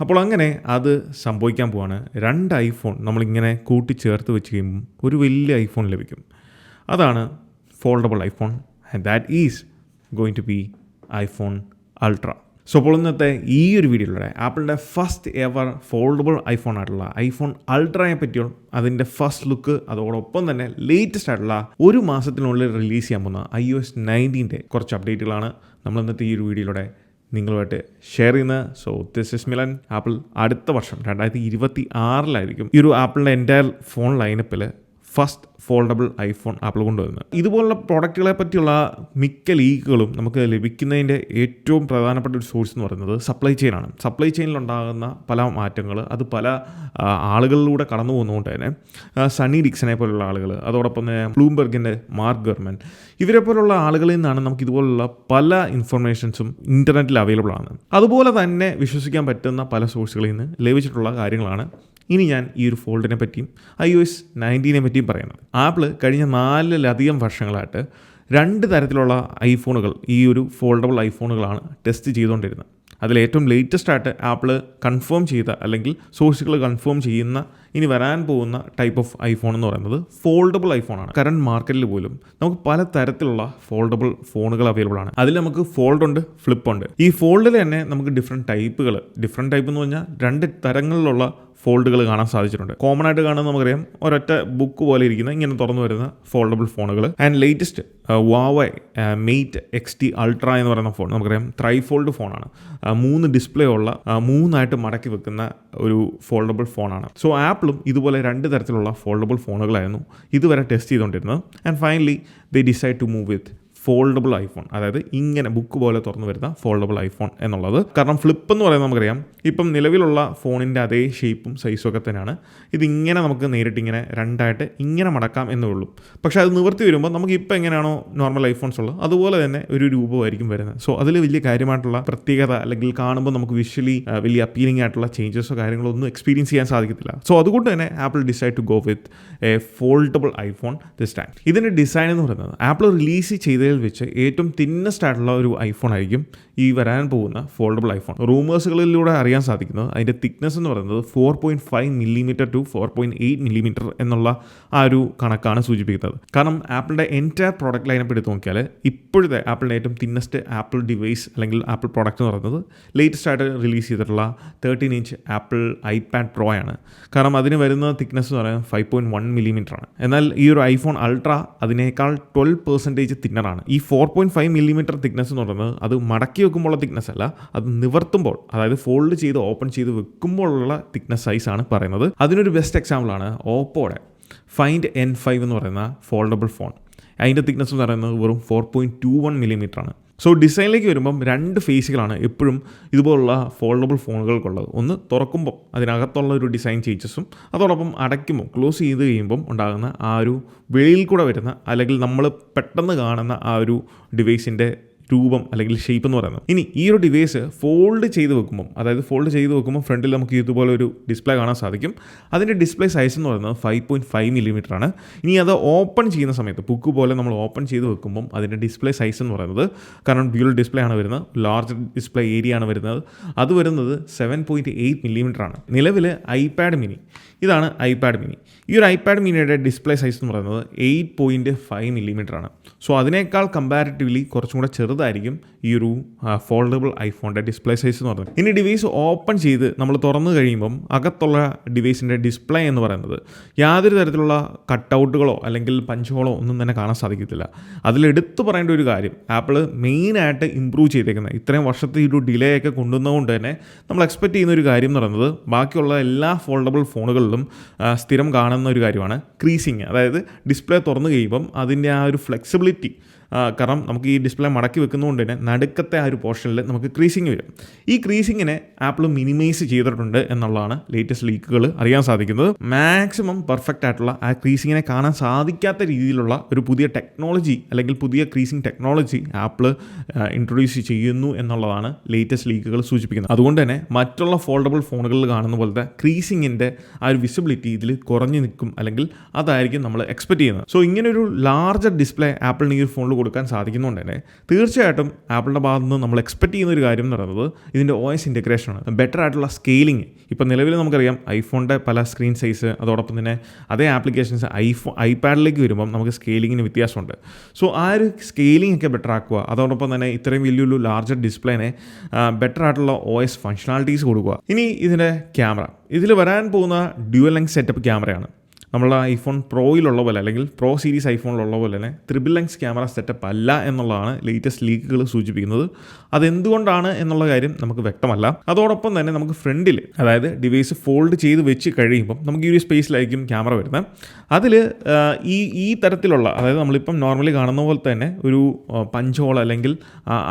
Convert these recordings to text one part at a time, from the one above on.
അപ്പോൾ അങ്ങനെ അത് സംഭവിക്കാൻ പോവാണ്. 2 ഐഫോൺ നമ്മളിങ്ങനെ കൂട്ടിച്ചേർത്ത് വെച്ച് കഴിയുമ്പം ഒരു വലിയ ഐഫോൺ ലഭിക്കും. അതാണ് foldable iPhone and that is going to be iPhone Ultra. So അപ്പോൾ ഇന്നത്തെ ഈ ഒരു വീഡിയോയിലൂടെ ആപ്പിളിൻ്റെ ഫസ്റ്റ് എവർ ഫോൾഡബിൾ ഐഫോൺ ആയിട്ടുള്ള ഐഫോൺ അൾട്രയെ പറ്റിയോ അതിൻ്റെ ഫസ്റ്റ് ലുക്ക്, അതോടൊപ്പം തന്നെ ലേറ്റസ്റ്റ് ആയിട്ടുള്ള ഒരു മാസത്തിനുള്ളിൽ റിലീസ് ചെയ്യാൻ പോകുന്ന iOS 19 കുറച്ച് അപ്ഡേറ്റുകളാണ് നമ്മൾ ഇന്നത്തെ ഈ ഒരു വീഡിയോയിലൂടെ നിങ്ങളുമായിട്ട് ഷെയർ ചെയ്യുന്നത്. So this is Milan. Apple അടുത്ത വർഷം 2026 ഈ ഒരു ആപ്പിളിൻ്റെ എൻ്റയർ ഫോൺ ലൈനപ്പിൽ ഫസ്റ്റ് ഫോൾഡബിൾ ഐഫോൺ ആപ്പിൾ കൊണ്ടുവരുന്നത്. ഇതുപോലുള്ള പ്രോഡക്റ്റുകളെ പറ്റിയുള്ള മിക്ക ലീക്കുകളും നമുക്ക് ലഭിക്കുന്നതിൻ്റെ ഏറ്റവും പ്രധാനപ്പെട്ട ഒരു സോഴ്സ് എന്ന് പറയുന്നത് സപ്ലൈ ചെയിനാണ്. സപ്ലൈ ചെയിനിലുണ്ടാകുന്ന പല മാറ്റങ്ങൾ അത് പല ആളുകളിലൂടെ കടന്നു പോകുന്നതുകൊണ്ട് തന്നെ സണ്ണി ഡിക്സനെ പോലുള്ള ആളുകൾ, അതോടൊപ്പം തന്നെ ബ്ലൂംബെർഗിൻ്റെ മാർക്ക് ഗർമൻ, ഇവരെ പോലുള്ള ആളുകളിൽ നിന്നാണ് നമുക്ക് ഇതുപോലുള്ള പല ഇൻഫർമേഷൻസും ഇൻ്റർനെറ്റിൽ അവൈലബിൾ ആണ്. അതുപോലെ തന്നെ വിശ്വസിക്കാൻ പറ്റുന്ന പല സോഴ്സുകളിൽ നിന്ന് ലഭിച്ചിട്ടുള്ള കാര്യങ്ങളാണ് ഇനി ഞാൻ ഈ ഒരു ഫോൾഡിനെ പറ്റിയും iOS 19 പറ്റിയും പറയുന്നത്. ആപ്പിൾ കഴിഞ്ഞ 4 വർഷങ്ങളായിട്ട് 2 തരത്തിലുള്ള ഐഫോണുകൾ, ഈ ഒരു ഫോൾഡബിൾ ഐഫോണുകളാണ് ടെസ്റ്റ് ചെയ്തുകൊണ്ടിരുന്നത്. അതിലേറ്റവും ലേറ്റസ്റ്റ് ആയിട്ട് ആപ്പിൾ കൺഫേം ചെയ്ത അല്ലെങ്കിൽ സോഴ്സുകൾ കൺഫേം ചെയ്യുന്ന ഇനി വരാൻ പോകുന്ന ടൈപ്പ് ഓഫ് ഐഫോൺ എന്ന് പറയുന്നത് ഫോൾഡബിൾ ഐഫോണാണ്. കറണ്ട് മാർക്കറ്റിൽ പോലും നമുക്ക് പല തരത്തിലുള്ള ഫോൾഡബിൾ ഫോണുകൾ അവൈലബിൾ ആണ്. അതിൽ നമുക്ക് ഫോൾഡ് ഉണ്ട്, ഫ്ലിപ്പ് ഉണ്ട്. ഈ ഫോൾഡിൽ തന്നെ നമുക്ക് ഡിഫറെൻറ്റ് ടൈപ്പ് എന്ന് പറഞ്ഞാൽ 2 തരങ്ങളിലുള്ള ഫോൾഡുകൾ കാണാൻ സാധിച്ചിട്ടുണ്ട്. കോമൺ ആയിട്ട് കാണുന്നത് നമുക്കറിയാം ഒരൊറ്റ ബുക്ക് പോലെ ഇരിക്കുന്ന ഇങ്ങനെ തുറന്നു വരുന്ന ഫോൾഡബിൾ ഫോണുകൾ. And latest Huawei Mate XT ultra എന്ന് പറയുന്ന ഫോൺ നമുക്കറിയാം ട്രൈഫോൾഡ് ഫോണാണ്. 3 ഡിസ്പ്ലേ ഉള്ള 3 മടക്കി വെക്കുന്ന ഒരു ഫോൾഡബിൾ ഫോണാണ്. സോ ആപ്പിളും ഇതുപോലെ 2 തരത്തിലുള്ള ഫോൾഡബിൾ ഫോണുകളായിരുന്നു ഇതുവരെ ടെസ്റ്റ് ചെയ്തുകൊണ്ടിരുന്നത്. And finally they decide to move with foldable iPhone, അതായത് ഇങ്ങനെ ബുക്ക് പോലെ തുറന്നു വരുന്ന ഫോൾഡബിൾ ഐഫോൺ എന്നുള്ളത്. കാരണം ഫ്ലിപ്പ് എന്ന് പറയുന്നത് നമുക്കറിയാം ഇപ്പം നിലവിലുള്ള ഫോണിൻ്റെ അതേ ഷേപ്പും സൈസും ഒക്കെ തന്നെയാണ്. ഇതിങ്ങനെ നമുക്ക് നേരിട്ട് ഇങ്ങനെ 2 ഇങ്ങനെ മടക്കാം എന്നേ ഉള്ളൂ. പക്ഷേ അത് നിവർത്തി വരുമ്പോൾ നമുക്ക് ഇപ്പോൾ എങ്ങനെയാണോ നോർമൽ ഐഫോൺസ് ഉള്ളത് അതുപോലെ തന്നെ ഒരു രൂപമായിരിക്കും വരുന്നത്. സോ അതിൽ വലിയ കാര്യമായിട്ടുള്ള പ്രത്യേകത അല്ലെങ്കിൽ കാണുമ്പോൾ നമുക്ക് വിഷ്വലി വലിയ അപ്പീലിംഗ് ആയിട്ടുള്ള ചേഞ്ചസോ കാര്യങ്ങളോ ഒന്നും എക്സ്പീരിയൻസ് ചെയ്യാൻ സാധിക്കത്തില്ല. സോ അതുകൊണ്ട് തന്നെ Apple decide to go with a foldable iPhone this time. ഇതിൻ്റെ ഡിസൈൻ എന്ന് പറയുന്നത് ആപ്പിൾ റിലീസ് ചെയ്തതിൽ വെച്ച് ഏറ്റവും തിന്നസ്റ്റ് ആയിട്ടുള്ള ഒരു ഐഫോൺ ആയിരിക്കും ഈ വരാൻ പോകുന്ന ഫോൾഡബിൾ ഐഫോൺ. റൂമേഴ്സുകളിലൂടെ അറിയാൻ സാധിക്കുന്നത് അതിൻ്റെ തിക്നെസ് എന്ന് പറയുന്നത് 4.5 മില്ലിമീറ്റർ ടു 4.8 മില്ലിമീറ്റർ എന്നുള്ള ആ ഒരു കണക്കാണ് സൂചിപ്പിക്കുന്നത്. കാരണം ആപ്പിളിൻ്റെ എൻറ്റയർ പ്രോഡക്റ്റ് ലൈനപ്പ് എടുത്ത് നോക്കിയാൽ ഇപ്പോഴത്തെ ആപ്പിളിൻ്റെ ഏറ്റവും തിന്നസ്റ്റ് ആപ്പിൾ ഡിവൈസ് അല്ലെങ്കിൽ ആപ്പിൾ പ്രോഡക്റ്റ് എന്ന് പറയുന്നത് ലേറ്റസ്റ്റ് ആയിട്ട് റിലീസ് ചെയ്തിട്ടുള്ള 13 ഇഞ്ച് ആപ്പിൾ ഐപാഡ് പ്രോ ആണ്. കാരണം അതിന് വരുന്ന തിക്നെസ് എന്ന് പറയുന്നത് 5.1 മില്ലിമീറ്റർ ആണ്. എന്നാൽ ഈ ഒരു ഐഫോൺ അൾട്ര അതിനേക്കാൾ 12% തിന്നറാണ്. ഈ 4.5 മില്ലിമീറ്റർ തിക്നെസ് എന്ന് പറയുന്നത് അത് മടക്കി വെക്കുമ്പോഴുള്ള തിക്നെസ് അല്ല, അത് നിവർത്തുമ്പോൾ, അതായത് ഫോൾഡ് ചെയ്ത് ഓപ്പൺ ചെയ്ത് വെക്കുമ്പോഴുള്ള തിക്നെസ് സൈസാണ് പറയുന്നത്. അതിനൊരു ബെസ്റ്റ് എക്സാമ്പിളാണ് ഓപ്പോയുടെ ഫൈൻഡ് N5 എന്ന് പറയുന്ന ഫോൾഡബിൾ ഫോൺ. അതിൻ്റെ തിക്നെസ് എന്ന് പറയുന്നത് വെറും 4.21 മില്ലിമീറ്റർ ആണ്. സോ ഡിസൈനിലേക്ക് വരുമ്പം 2 ഫേസുകളാണ് എപ്പോഴും ഇതുപോലുള്ള ഫോൾഡബിൾ ഫോണുകൾക്കുള്ളത്. ഒന്ന് തുറക്കുമ്പോൾ അതിനകത്തുള്ള ഒരു ഡിസൈൻ ചേഞ്ചസും, അതോടൊപ്പം അടയ്ക്കുമ്പോൾ ക്ലോസ് ചെയ്ത് കഴിയുമ്പം ഉണ്ടാകുന്ന ആ ഒരു വെളിയിൽ കൂടെ വരുന്ന അല്ലെങ്കിൽ നമ്മൾ പെട്ടെന്ന് കാണുന്ന ആ ഒരു ഡിവൈസിൻ്റെ രൂപം അല്ലെങ്കിൽ ഷേപ്പ് എന്ന് പറയുന്നത്. ഇനി ഈ ഒരു ഡിവൈസ് ഫോൾഡ് ചെയ്ത് വെക്കുമ്പോൾ ഫ്രണ്ടിൽ നമുക്ക് ഇതുപോലെ ഒരു ഡിസ്പ്ലേ കാണാൻ സാധിക്കും. അതിൻ്റെ ഡിസ്പ്ലേ സൈസ് എന്ന് പറയുന്നത് 5.5 മില്ലിമീറ്റർ ആണ്. ഇനി അത് ഓപ്പൺ ചെയ്യുന്ന സമയത്ത് ബുക്ക് പോലെ നമ്മൾ ഓപ്പൺ ചെയ്ത് വെക്കുമ്പം അതിൻ്റെ ഡിസ്പ്ലേ സൈസ് എന്ന് പറയുന്നത്, കാരണം ഡ്യുവൽ ഡിസ്പ്ലേ ആണ് വരുന്നത്, ലാർജ് ഡിസ്പ്ലേ ഏരിയ ആണ് വരുന്നത്, അത് വരുന്നത് 7.8 മില്ലിമീറ്റർ ആണ്. നിലവിൽ ഐപാഡ് മിനി, ഇതാണ് ഐപാഡ് മിനി. ഈ ഒരു ഐപാഡ് മിനിയുടെ ഡിസ്പ്ലേ സൈസ് എന്ന് പറയുന്നത് 8.5 മില്ലിമീറ്റർ ആണ്. സോ അതിനേക്കാൾ കമ്പാരിറ്റീവ്ലി കുറച്ചും കൂടെ ചെറുതായിരിക്കും ഈ ഒരു ഫോൾഡബിൾ ഐഫോണിൻ്റെ ഡിസ്പ്ലേ സൈസ് എന്ന് പറയുന്നത്. ഇനി ഡിവൈസ് ഓപ്പൺ ചെയ്ത് നമ്മൾ തുറന്നു കഴിയുമ്പം അകത്തുള്ള ഡിവൈസിൻ്റെ ഡിസ്പ്ലേ എന്ന് പറയുന്നത് യാതൊരു തരത്തിലുള്ള കട്ടൗട്ടുകളോ അല്ലെങ്കിൽ പഞ്ച് ഹോളോ ഒന്നും തന്നെ കാണാൻ സാധിക്കത്തില്ല. അതിലെടുത്ത് പറയേണ്ട ഒരു കാര്യം, ആപ്പിൾ മെയിനായിട്ട് ഇമ്പ്രൂവ് ചെയ്തേക്കുന്നത് ഇത്രയും വർഷത്തെ ഈ ഒരു ഡിലേ ഒക്കെ കൊണ്ടുവന്നതുകൊണ്ട് തന്നെ നമ്മൾ എക്സ്പെക്റ്റ് ചെയ്യുന്ന ഒരു കാര്യം എന്ന് പറയുന്നത് ബാക്കിയുള്ള എല്ലാ ഫോൾഡബിൾ ഫോണുകളിലും സ്ഥിരം കാണുന്ന ഒരു കാര്യമാണ് ക്രീസിങ്. അതായത് ഡിസ്പ്ലേ തുറന്നു കഴിയുമ്പം അതിൻ്റെ ആ ഒരു ഫ്ലെക്സിബിലിറ്റി, കാരണം നമുക്ക് ഈ ഡിസ്പ്ലേ മടക്കി വെക്കുന്നതുകൊണ്ട് തന്നെ നടുക്കത്തെ ആ ഒരു പോർഷനിൽ നമുക്ക് ക്രീസിങ് വരും. ഈ ക്രീസിങ്ങിനെ ആപ്പിൾ മിനിമൈസ് ചെയ്തിട്ടുണ്ട് എന്നുള്ളതാണ് ലേറ്റസ്റ്റ് ലീക്കുകൾ അറിയാൻ സാധിക്കുന്നത്. മാക്സിമം പെർഫെക്റ്റ് ആയിട്ടുള്ള ആ ക്രീസിങ്ങിനെ കാണാൻ സാധിക്കാത്ത രീതിയിലുള്ള ഒരു പുതിയ ടെക്നോളജി അല്ലെങ്കിൽ പുതിയ ക്രീസിങ് ടെക്നോളജി ആപ്പിൾ ഇൻട്രൊഡ്യൂസ് ചെയ്യുന്നു എന്നുള്ളതാണ് ലേറ്റസ്റ്റ് ലീക്കുകൾ സൂചിപ്പിക്കുന്നത്. അതുകൊണ്ട് തന്നെ മറ്റുള്ള ഫോൾഡബിൾ ഫോണുകളിൽ കാണുന്ന പോലത്തെ ക്രീസിങ്ങിൻ്റെ ആ ഒരു വിസിബിലിറ്റി ഇതിൽ കുറഞ്ഞു നിൽക്കും, അല്ലെങ്കിൽ അതായിരിക്കും നമ്മൾ എക്സ്പെക്റ്റ് ചെയ്യുന്നത്. സോ ഇങ്ങനൊരു ലാർജർ ഡിസ്പ്ലേ ആപ്പിളിന് ഈ ഒരു ഫോണിൽ കൊടുക്കാൻ സാധിക്കുന്നതുകൊണ്ട് തന്നെ തീർച്ചയായിട്ടും ആപ്പിളിൻ്റെ ഭാഗത്ത് നിന്ന് നമ്മൾ എക്സ്പെക്ട് ചെയ്യുന്ന ഒരു കാര്യം എന്ന് പറയുന്നത് ഇതിൻ്റെ OS ഇൻറ്റഗ്രേഷനാണ്. ബെറ്റർ ആയിട്ടുള്ള സ്കെയിലിംഗ്. ഇപ്പോൾ നിലവിൽ നമുക്കറിയാം ഐഫോണിൻ്റെ പല സ്ക്രീൻ സൈസ്, അതോടൊപ്പം തന്നെ അതേ ആപ്ലിക്കേഷൻസ് ഐപാഡിലേക്ക് വരുമ്പം നമുക്ക് സ്കെയിലിങ്ങിന് വ്യത്യാസമുണ്ട്. സോ ആ ഒരു സ്കെയിലിംഗ് ഒക്കെ ബെറ്റർ ആക്കുക, അതോടൊപ്പം തന്നെ ഇത്രയും വലിയൊരു ലാർജർ ഡിസ്പ്ലേനെ ബെറ്റർ ആയിട്ടുള്ള OS ഫങ്ഷണാലിറ്റീസ് കൊടുക്കുക. ഇനി ഇതിൻ്റെ ക്യാമറ, ഇതിൽ വരാൻ പോകുന്ന ഡ്യുവൽ ലെങ്ത് സെറ്റപ്പ് ക്യാമറയാണ്. നമ്മളെ ഐഫോൺ പ്രോയിലുള്ള പോലെ അല്ലെങ്കിൽ പ്രോ സീരീസ് ഐഫോണിലുള്ള പോലെ തന്നെ ട്രിപ്പിൾ ലെങ്സ് ക്യാമറ സെറ്റപ്പ് അല്ല എന്നുള്ളതാണ് ലേറ്റസ്റ്റ് ലീക്കുകൾ സൂചിപ്പിക്കുന്നത്. അതെന്തുകൊണ്ടാണ് എന്നുള്ള കാര്യം നമുക്ക് വ്യക്തമല്ല. അതോടൊപ്പം തന്നെ നമുക്ക് ഫ്രണ്ടിൽ, അതായത് ഡിവൈസ് ഫോൾഡ് ചെയ്ത് വെച്ച് കഴിയുമ്പം നമുക്ക് ഈ ഒരു സ്പേസിലായിരിക്കും ക്യാമറ വരുന്നത്. അതിൽ ഈ തരത്തിലുള്ള, അതായത് നമ്മളിപ്പം നോർമലി കാണുന്ന പോലെ തന്നെ ഒരു പഞ്ച് ഹോൾ അല്ലെങ്കിൽ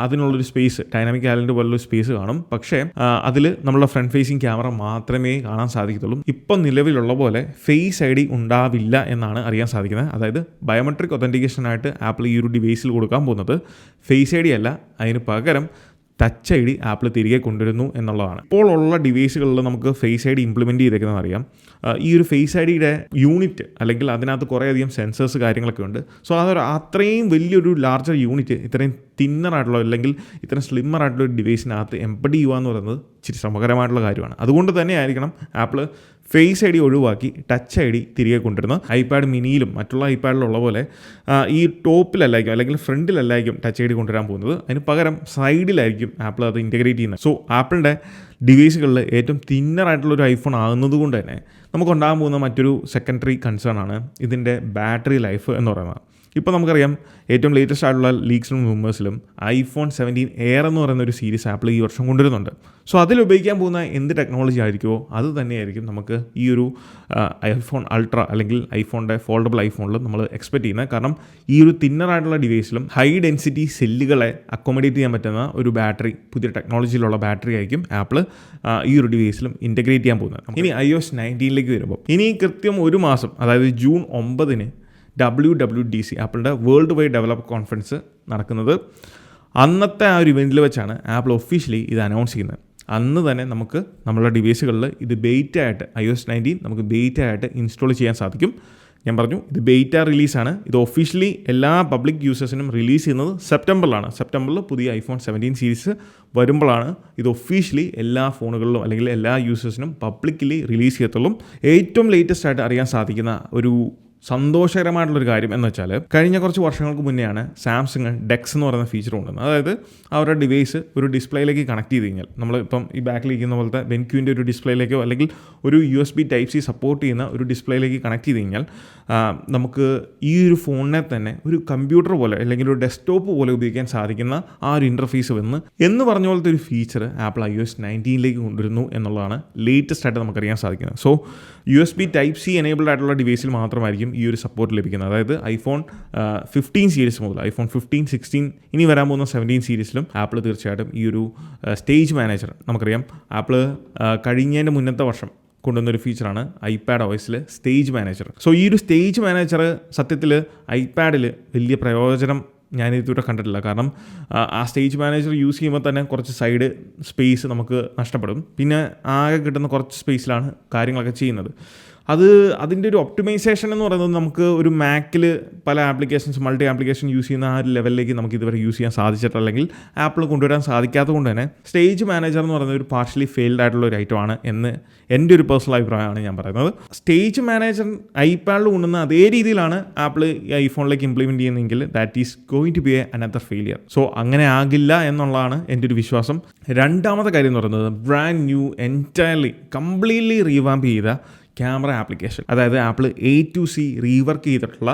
അതിനുള്ളൊരു സ്പേസ്, ഡൈനാമിക് ഐലൻഡ് പോലുള്ളൊരു സ്പേസ് കാണും. പക്ഷേ അതിൽ നമ്മളുടെ ഫ്രണ്ട് ഫേസിങ് ക്യാമറ മാത്രമേ കാണാൻ സാധിക്കത്തുള്ളൂ. ഇപ്പം നിലവിലുള്ള പോലെ ഫേസ് ID ഉണ്ടാവില്ല എന്നാണ് അറിയാൻ സാധിക്കുന്നത്. അതായത് ബയോമെട്രിക് ഒതൻറ്റിക്കേഷനായിട്ട് ആപ്പിൾ ഈ ഒരു ഡിവൈസിൽ കൊടുക്കാൻ പോകുന്നത് ഫേസ് ID അല്ല, അതിന് പകരം ടച്ച് ID ആപ്പിൾ തിരികെ കൊണ്ടുവരുന്നു എന്നുള്ളതാണ്. ഇപ്പോൾ ഉള്ള ഡിവൈസുകളിൽ നമുക്ക് ഫേസ് ID ഇംപ്ലിമെൻറ്റ് ചെയ്തേക്കുന്നത് അറിയാം. ഈ ഒരു ഫേസ് IDയുടെ യൂണിറ്റ് അല്ലെങ്കിൽ അതിനകത്ത് കുറേയധികം സെൻസേഴ്സ് കാര്യങ്ങളൊക്കെ ഉണ്ട്. സോ അതൊരു അത്രയും വലിയൊരു ലാർജർ യൂണിറ്റ് ഇത്രയും തിന്നറായിട്ടുള്ള അല്ലെങ്കിൽ ഇത്രയും സ്ലിമ്മറായിട്ടുള്ള ഒരു ഡിവൈസിനകത്ത് എംബഡ് ചെയ്യുക എന്ന് പറയുന്നത് ഇച്ചിരി ശ്രമകരമായിട്ടുള്ള കാര്യമാണ്. അതുകൊണ്ട് തന്നെ ആയിരിക്കണം ആപ്പിൾ ഫേസ് ID ഒഴിവാക്കി ടച്ച് ID തിരികെ കൊണ്ടുവരുന്നത്. ഐപാഡ് മിനിയിലും മറ്റുള്ള ഐപാഡിലുള്ള പോലെ ഈ ടോപ്പിലല്ലായിരിക്കും അല്ലെങ്കിൽ ഫ്രണ്ടിലല്ലായിരിക്കും ടച്ച് ID കൊണ്ടുവരാൻ പോകുന്നത്. അതിന് പകരം സൈഡിലായിരിക്കും ആപ്പിൾ അത് ഇൻറ്റഗ്രേറ്റ് ചെയ്യുന്നത്. സോ ആപ്പിളിൻ്റെ ഡിവൈസുകളിൽ ഏറ്റവും തിന്നറായിട്ടുള്ളൊരു ഐഫോൺ ആകുന്നത് കൊണ്ട് തന്നെ നമുക്കുണ്ടാകാൻ പോകുന്ന മറ്റൊരു സെക്കൻഡറി കൺസേൺ ആണ് ഇതിൻ്റെ ബാറ്ററി ലൈഫ് എന്ന് പറയുന്നത്. ഇപ്പോൾ നമുക്കറിയാം ഏറ്റവും ലേറ്റസ്റ്റ് ആയിട്ടുള്ള ലീക്സിലും റൂമേഴ്സിലും iPhone 17 എയർ എന്ന് പറയുന്ന ഒരു സീരീസ് ആപ്പിൾ ഈ വർഷം കൊണ്ടുവരുന്നുണ്ട്. സോ അതിൽ ഉപയോഗിക്കാൻ പോകുന്ന എന്ത് ടെക്നോളജി ആയിരിക്കുമോ അത് തന്നെയായിരിക്കും നമുക്ക് ഈ ഒരു iPhone അൾട്ര അല്ലെങ്കിൽ ഐഫോണിൻ്റെ ഫോൾഡബിൾ ഐഫോണിൽ നമ്മൾ എക്സ്പെക്ട് ചെയ്യുന്നത്. കാരണം ഈ ഒരു തിന്നറായിട്ടുള്ള ഡിവൈസിലും ഹൈ ഡെൻസിറ്റി സെല്ലുകളെ അക്കോമഡേറ്റ് ചെയ്യാൻ പറ്റുന്ന ഒരു ബാറ്ററി, പുതിയ ടെക്നോളജിയിലുള്ള ബാറ്ററി ആയിരിക്കും ആപ്പിൾ ഈ ഒരു ഡിവൈസിലും ഇൻറ്റഗ്രേറ്റ് ചെയ്യാൻ പോകുന്നത്. ഇനി iOS 19 വരുമ്പോൾ ഇനി കൃത്യം ഒരു മാസം, അതായത് ജൂൺ 9 WWDC ആപ്പിളിൻ്റെ വേൾഡ് വൈഡ് ഡെവലപ്പർ കോൺഫറൻസ് നടക്കുന്നത്. അന്നത്തെ ആ ഒരു ഇവൻറ്റിൽ വെച്ചാണ് ആപ്പിൾ ഒഫീഷ്യലി ഇത് അനൗൺസ് ചെയ്യുന്നത്. അന്ന് തന്നെ നമുക്ക് നമ്മളുടെ ഡിവൈസുകളിൽ ഇത് ബെയ്റ്റായിട്ട് iOS 19 നമുക്ക് ബെയ്റ്റായിട്ട് ഇൻസ്റ്റാൾ ചെയ്യാൻ സാധിക്കും. ഞാൻ പറഞ്ഞു ഇത് ബെയ്റ്റ റിലീസാണ്. ഇത് ഒഫീഷ്യലി എല്ലാ പബ്ലിക് യൂസേഴ്സിനും റിലീസ് ചെയ്യുന്നത് സെപ്റ്റംബറിലാണ്. സെപ്റ്റംബറിൽ പുതിയ iPhone 17 സീരീസ് വരുമ്പോഴാണ് ഇത് ഒഫീഷ്യലി എല്ലാ ഫോണുകളിലും അല്ലെങ്കിൽ എല്ലാ യൂസേഴ്സിനും പബ്ലിക്കലി റിലീസ് ചെയ്യത്തുള്ളൂ. ഏറ്റവും ലേറ്റസ്റ്റ് ആയിട്ട് അറിയാൻ സാധിക്കുന്ന ഒരു സന്തോഷകരമായിട്ടുള്ളൊരു കാര്യം എന്ന് വെച്ചാൽ കഴിഞ്ഞ കുറച്ച് വർഷങ്ങൾക്ക് മുന്നെയാണ് സാംസങ് ഡെക്സ് എന്ന് പറയുന്ന ഫീച്ചർ കൊണ്ടുവന്നത്. അതായത് അവരുടെ ഡിവൈസ് ഒരു ഡിസ്പ്ലേയിലേക്ക് കണക്ട് ചെയ്ത് കഴിഞ്ഞാൽ, നമ്മൾ ഇപ്പം ഈ ബാക്കിലിരിക്കുന്ന പോലത്തെ ബെൻക്യൂവിൻ്റെ ഒരു ഡിസ്പ്ലേയിലേക്കോ അല്ലെങ്കിൽ ഒരു USB Type-C സപ്പോർട്ട് ചെയ്യുന്ന ഒരു ഡിസ്പ്ലേയിലേക്ക് കണക്ട് ചെയ്ത് കഴിഞ്ഞാൽ നമുക്ക് ഈ ഒരു ഫോണിനെ തന്നെ ഒരു കമ്പ്യൂട്ടർ പോലെ അല്ലെങ്കിൽ ഒരു ഡെസ്ക്ടോപ്പ് പോലെ ഉപയോഗിക്കാൻ സാധിക്കുന്ന ആ ഒരു ഇൻ്റർഫേസ് എന്ന് പറഞ്ഞ പോലത്തെ ഒരു ഫീച്ചർ ആപ്പിൾ iOS 19 കൊണ്ടുവരുന്നു എന്നുള്ളതാണ് ലേറ്റസ്റ്റ് ആയിട്ട് നമുക്കറിയാൻ സാധിക്കുന്നത്. സോ USB Type-C എനേബിൾഡ് ആയിട്ടുള്ള ഡിവൈസിൽ മാത്രമായിരിക്കും ഈ ഒരു സപ്പോർട്ട് ലഭിക്കുന്നത്. അതായത് iPhone 15 സീരീസ് മുതൽ iPhone 15, 16 ഇനി വരാൻ പോകുന്ന 17 സീരീസിലും ആപ്പിൾ തീർച്ചയായിട്ടും ഈ ഒരു സ്റ്റേജ് മാനേജർ, നമുക്കറിയാം ആപ്പിൾ കഴിഞ്ഞതിൻ്റെ മുന്നത്തെ വർഷം കൊണ്ടുവന്നൊരു ഫീച്ചറാണ് iPadOS സ്റ്റേജ് മാനേജർ. സോ ഈ ഒരു സ്റ്റേജ് മാനേജർ സത്യത്തിൽ ഐപാഡിൽ വലിയ പ്രയോജനം ഞാനിതുവരെ കണ്ടിട്ടില്ല. കാരണം ആ സ്റ്റേജ് മാനേജർ യൂസ് ചെയ്യുമ്പോൾ തന്നെ കുറച്ച് സൈഡ് സ്പേസ് നമുക്ക് നഷ്ടപ്പെടും. പിന്നെ ആകെ കിട്ടുന്ന കുറച്ച് സ്പേസിലാണ് കാര്യങ്ങളൊക്കെ ചെയ്യുന്നത്. അതിൻ്റെ ഒരു ഒപ്റ്റിമൈസേഷൻ എന്ന് പറയുന്നത് നമുക്ക് ഒരു മാക്കിൽ പല ആപ്ലിക്കേഷൻസ്, മൾട്ടി ആപ്ലിക്കേഷൻ യൂസ് ചെയ്യുന്ന ആ ഒരു ലെവലിലേക്ക് നമുക്ക് ഇതുവരെ യൂസ് ചെയ്യാൻ സാധിച്ചിട്ടില്ലെങ്കിൽ ആപ്പിൾ കൊണ്ടുവരാൻ സാധിക്കാത്തത് കൊണ്ട് തന്നെ സ്റ്റേജ് മാനേജർ എന്ന് പറയുന്നത് ഒരു പാർഷ്യലി ഫെയിൽഡ് ആയിട്ടുള്ള ഒരു ഐറ്റമാണ് എന്ന് എൻ്റെ ഒരു പേഴ്സണൽ അഭിപ്രായമാണ് ഞാൻ പറയുന്നത്. സ്റ്റേജ് മാനേജർ ഐപാഡിൽ കൊണ്ടുവന്ന അതേ രീതിയിലാണ് ആപ്പിൾ ഈ ഐഫോണിലേക്ക് ഇംപ്ലിമെൻറ്റ് ചെയ്യുന്നതെങ്കിൽ that is going to be another failure. So അങ്ങനെ ആകില്ല എന്നുള്ളതാണ് എൻ്റെ ഒരു വിശ്വാസം. രണ്ടാമത്തെ കാര്യം എന്ന് പറയുന്നത് brand new, entirely completely revamp ചെയ്ത ക്യാമറ ആപ്ലിക്കേഷൻ. അതായത് apple A to C rework ചെയ്തിട്ടുള്ള,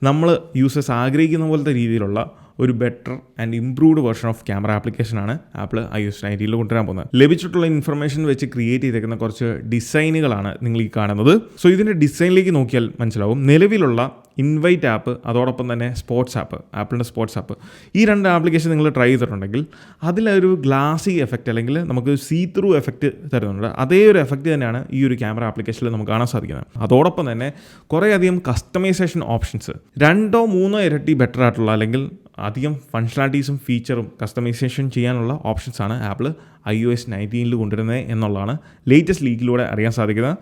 നമ്മൾ യൂസേഴ്സ് ആഗ്രഹിക്കുന്ന പോലത്തെ രീതിയിലുള്ള ഒരു better and improved version of camera ആപ്ലിക്കേഷനാണ് ആപ്പിൾ iOS 19 കൊണ്ടുവരാൻ പോകുന്നത്. ലഭിച്ചിട്ടുള്ള ഇൻഫർമേഷൻ വെച്ച് ക്രിയേറ്റ് ചെയ്തേക്കുന്ന കുറച്ച് ഡിസൈനുകളാണ് നിങ്ങൾ ഈ കാണുന്നത്. സോ ഇതിൻ്റെ ഡിസൈനിലേക്ക് നോക്കിയാൽ മനസ്സിലാവും. നിലവിലുള്ള ഇൻവൈറ്റ് ആപ്പ്, അതോടൊപ്പം തന്നെ സ്പോർട്സ് ആപ്പ്, ആപ്പിളിൻ്റെ സ്പോർട്സ് ആപ്പ്, ഈ രണ്ട് ആപ്ലിക്കേഷൻ നിങ്ങൾ ട്രൈ ചെയ്തിട്ടുണ്ടെങ്കിൽ അതിലൊരു ഗ്ലാസി എഫക്റ്റ് അല്ലെങ്കിൽ നമുക്ക് സീ ത്രൂ എഫക്റ്റ് തരുന്നുണ്ട്. അതേ ഒരു എഫക്റ്റ് തന്നെയാണ് ഈ ഒരു ക്യാമറ ആപ്ലിക്കേഷനിൽ നമുക്ക് കാണാൻ സാധിക്കുന്നത്. അതോടൊപ്പം തന്നെ കുറേയധികം കസ്റ്റമൈസേഷൻ ഓപ്ഷൻസ്, 2 or 3 ഇരട്ടി ബെറ്റർ ആയിട്ടുള്ള അല്ലെങ്കിൽ അധികം ഫങ്ഷണാലിറ്റീസും ഫീച്ചറും കസ്റ്റമൈസേഷൻ ചെയ്യാനുള്ള ഓപ്ഷൻസാണ് ആപ്പിൾ iOS 19 കൊണ്ടുവരുന്നത് എന്നുള്ളതാണ് ലേറ്റസ്റ്റ് ലീക്കിലൂടെ അറിയാൻ സാധിക്കുന്നത്.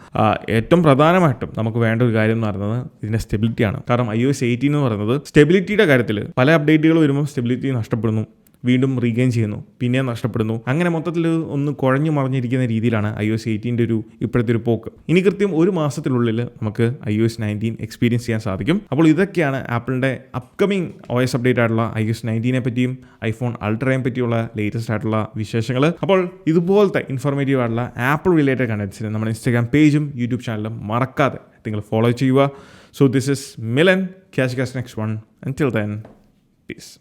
ഏറ്റവും പ്രധാനമായിട്ടും നമുക്ക് വേണ്ട ഒരു കാര്യം എന്ന് പറയുന്നത് ഇതിൻ്റെ സ്റ്റെബിലിറ്റിയാണ്. കാരണം iOS 18 എന്ന് പറയുന്നത് സ്റ്റെബിലിറ്റിയുടെ കാര്യത്തിൽ പല അപ്ഡേറ്റുകൾ വരുമ്പോൾ സ്റ്റെബിലിറ്റി നഷ്ടപ്പെടുന്നു, വീണ്ടും റീഗെയിൻ ചെയ്യുന്നു, പിന്നെ നഷ്ടപ്പെടുന്നു. അങ്ങനെ മൊത്തത്തിൽ ഒന്ന് കുഴഞ്ഞു മറിഞ്ഞിരിക്കുന്ന രീതിയിലാണ് iOS 18 ഇപ്പോഴത്തെ ഒരു പോക്ക്. ഇനി കൃത്യം ഒരു മാസത്തിനുള്ളിൽ നമുക്ക് iOS 19 എക്സ്പീരിയൻസ് ചെയ്യാൻ സാധിക്കും. അപ്പോൾ ഇതൊക്കെയാണ് ആപ്പിളിൻ്റെ അപ്കമിങ് OS അപ്ഡേറ്റ് ആയിട്ടുള്ള iOS 19 പറ്റിയും ഐഫോൺ അൾട്രയെ പറ്റിയുള്ള ലേറ്റസ്റ്റ് ആയിട്ടുള്ള വിശേഷങ്ങൾ. അപ്പോൾ ഇതുപോലത്തെ ഇൻഫോർമേറ്റീവ് ആയിട്ടുള്ള ആപ്പിൾ റിലേറ്റഡ് കണ്ടൻസിന് നമ്മുടെ ഇൻസ്റ്റാഗ്രാം പേജും യൂട്യൂബ് ചാനലും മറക്കാതെ നിങ്ങൾ ഫോളോ ചെയ്യുക. So this is Milan. Catch you guys next one. Until then, peace.